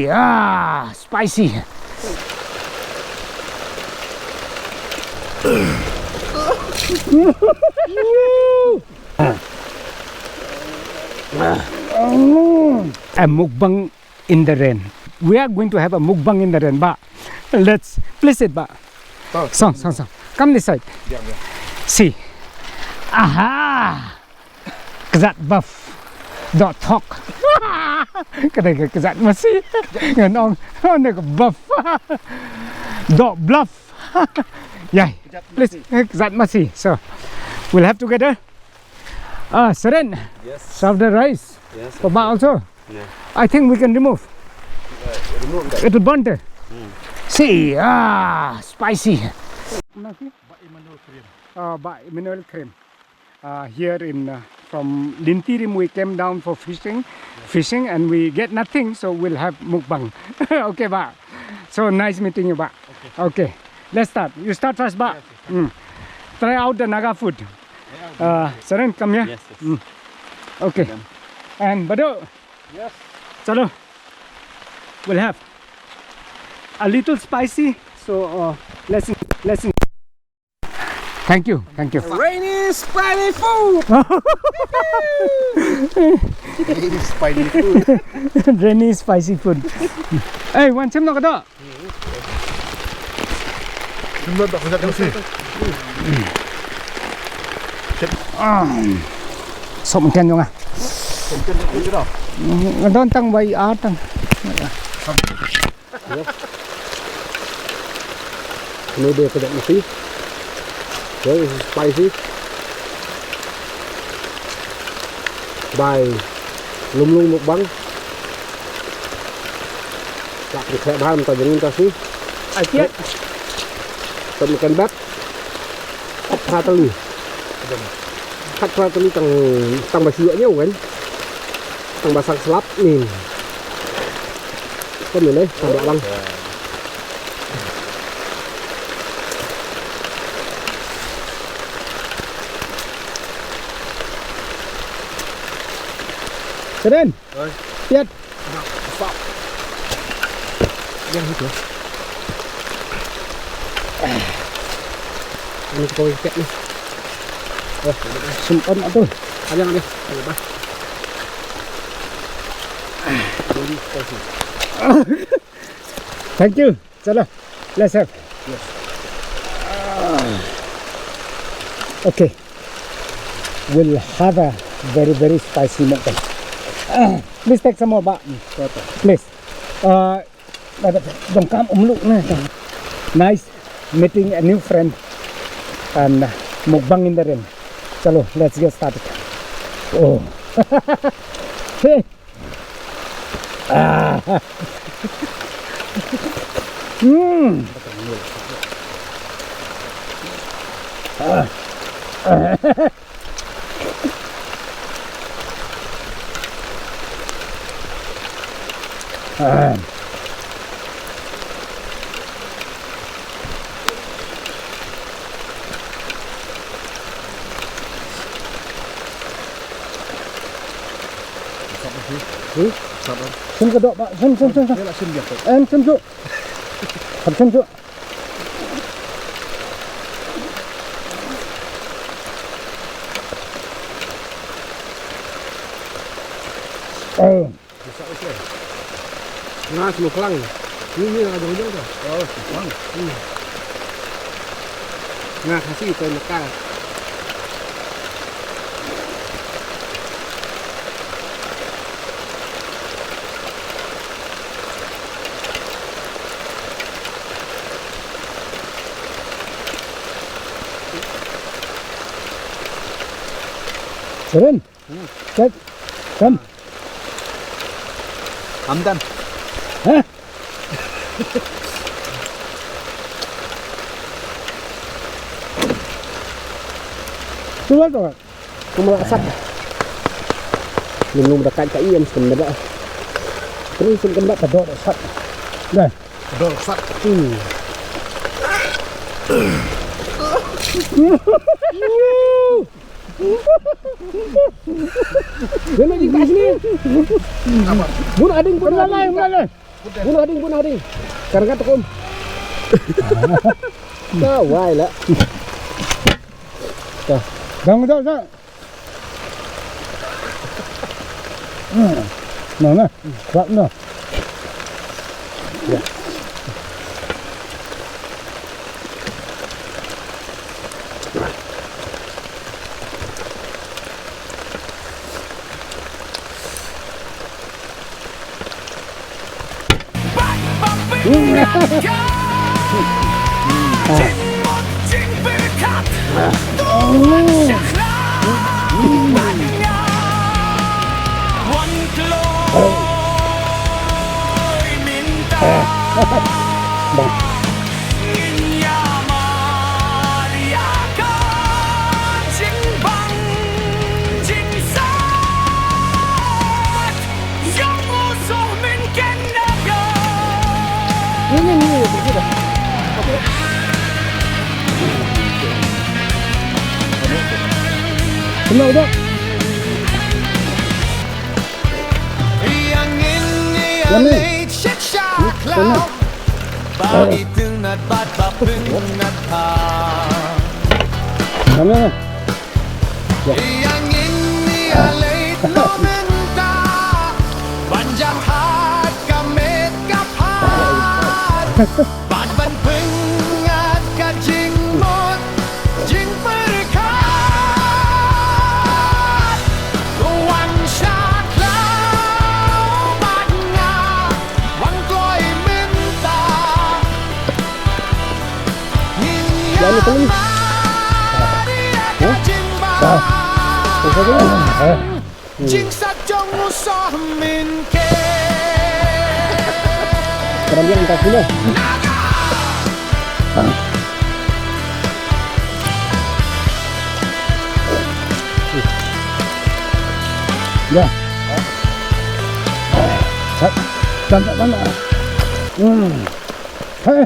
See, spicy. A mukbang in the rain. We are going to have a mukbang in the rain, but let's place it, but song. Come this side. See, aha, that buff, dot talk. Cái này cái dặn mà xí ngân ông này có buff dot bluff. Yeah, please dặn mà xí. So we'll have together. Seren, Yes. serve the rice. Yes. For Ba also. Yeah. I think we can remove. Remove that. It'll burn there. See, spicy. By mineral cream. Here in from Lintirim we came down for fishing and we get nothing, so we'll have mukbang. Okay, Ba. So nice meeting you, Ba. Okay, let's start. You start first, Ba. Try out the Naga food. Seren, come here. Yes. Okay. And Bado. Yes. Chalo. We'll have a little spicy. So let's. Thank you. Rainy spicy food. Rainy spicy food. Rainy spicy food. Hey, one chim no kada. Sộm ken không à? Đón tăng bay á tăng. Maybe I don't see. Very spicy. By Lumlung Mukbang. Lại thì sẽ bán tao những ta xí. Ai tiếc. Tầm cân bát. Hấp pha tali. Hấp pha tali tăng bà sữa nhá ủa. Tăng bà sang slap nhìn. Có nhìn đấy, tăng bạ lăng. Seren. Tiết. Đen hết rồi. Anh coi kẹt đi. Sum on ato. Anh đi. Thank you. Chalo. Let's have. Yes. Okay. We'll have a very spicy mukbang. Please take some more, Ba. Please. Don't come Lumlung. Nice meeting a new friend and mukbang in the rain. Chalo, let's get started. Oh. Hey. Xin cái độ bạn, xin. Đây là xin việc rồi. Em xin dụ. Thật xin dụ. Nga semua kelang. Ini ada ujung tu. Oh, kelang. Nga Khasi ke Naga. Seren. Come. I'm done. Hah? Sudah tu. Cuma asap. Lumlung dekat kat iam sebenarnya. Terus sebenarnya pedok asap. Dah. Pedok asap. Dia nak kat sini. Bun ada yang Melalai. bunuh ding. Sekarang kan tukum. Dah wai lah. Dah. Dah. Nah. Buat no. Ya. Kenal dah. Mana? Jangan pelan. Jing sajong usah minke. Sekarang dia angkat dulu. Ya. Cantik mana? Hei.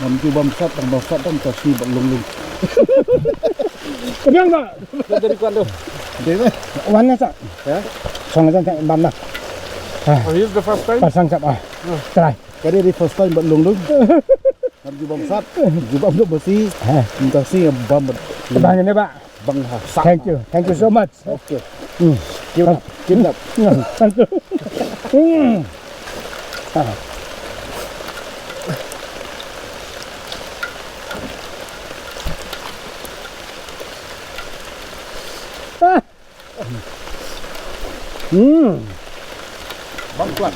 Nanti bamsat dan Khasi bang Lumlung. Kebiang tak? Dari kuan tu. Deh, Warna tak? Ya. Sang sang bam nak. Oh, here's the first time. Pasang cap ah. Try. kali di first time bang Lumlung. Nanti bamsat, jubah untuk bersih. Khasi bam Bang ini pak. bang sak. Thank you so much. Okay. Kim nak. Thank you. Bang kuat.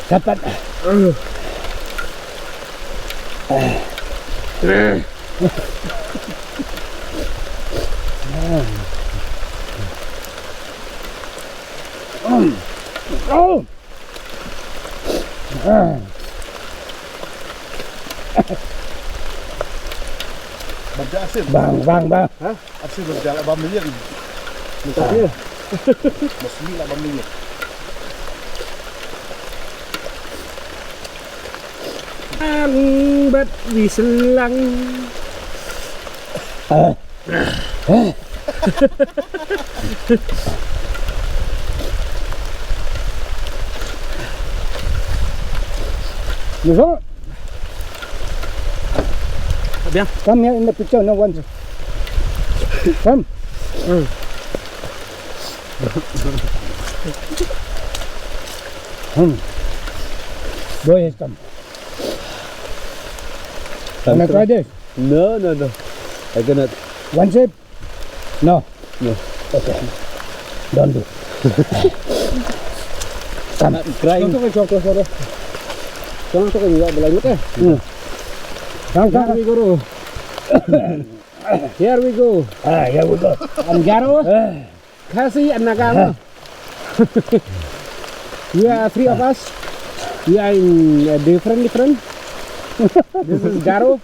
Dapat. Oh. Baca asin. Bang. Hah? Asin berjalan bam minyak. Minta dia. Bismillah bam minyak. Bat di selang. You saw? Bien. Come here in the picture, no one. Come. Boy has come. Can I try this? No. I cannot. One sip? No. No. Okay. Don't do. Come. Crying. Jangan tu kan juga berlanjut eh. Come. Here we go. Here we go. Here we go. And Garo, Khasi and Naga. We are three of us. We are in different. This is Garo.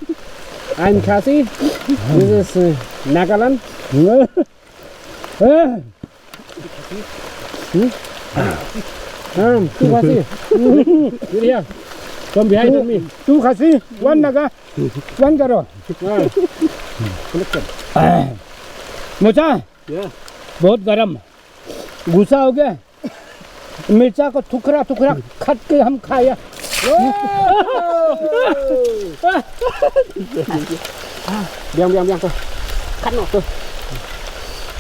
I'm Khasi. This is Nagaland. Two Khasi. You here? From behind me. Two Khasi, one Naga, one Garo. Mocha बहुत गरम गुस्सा हो गया मिर्चा को टुकड़ा टुकड़ा खट के हम खाया Biang thôi. Cắt nọ thôi.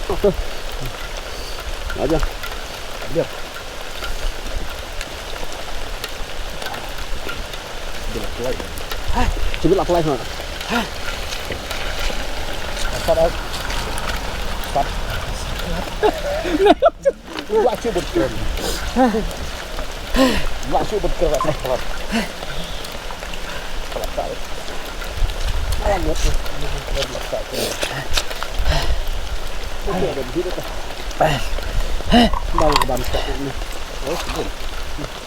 Nọ thôi. Đó chưa? Được. Chỉ biết lọc lại thôi. Cắt đâu? Cắt. Vạ chưa bật cười. Vạ chưa bật cười vậy sao?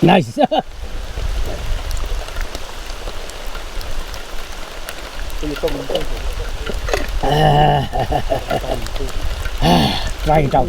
Nice. Vài trọng.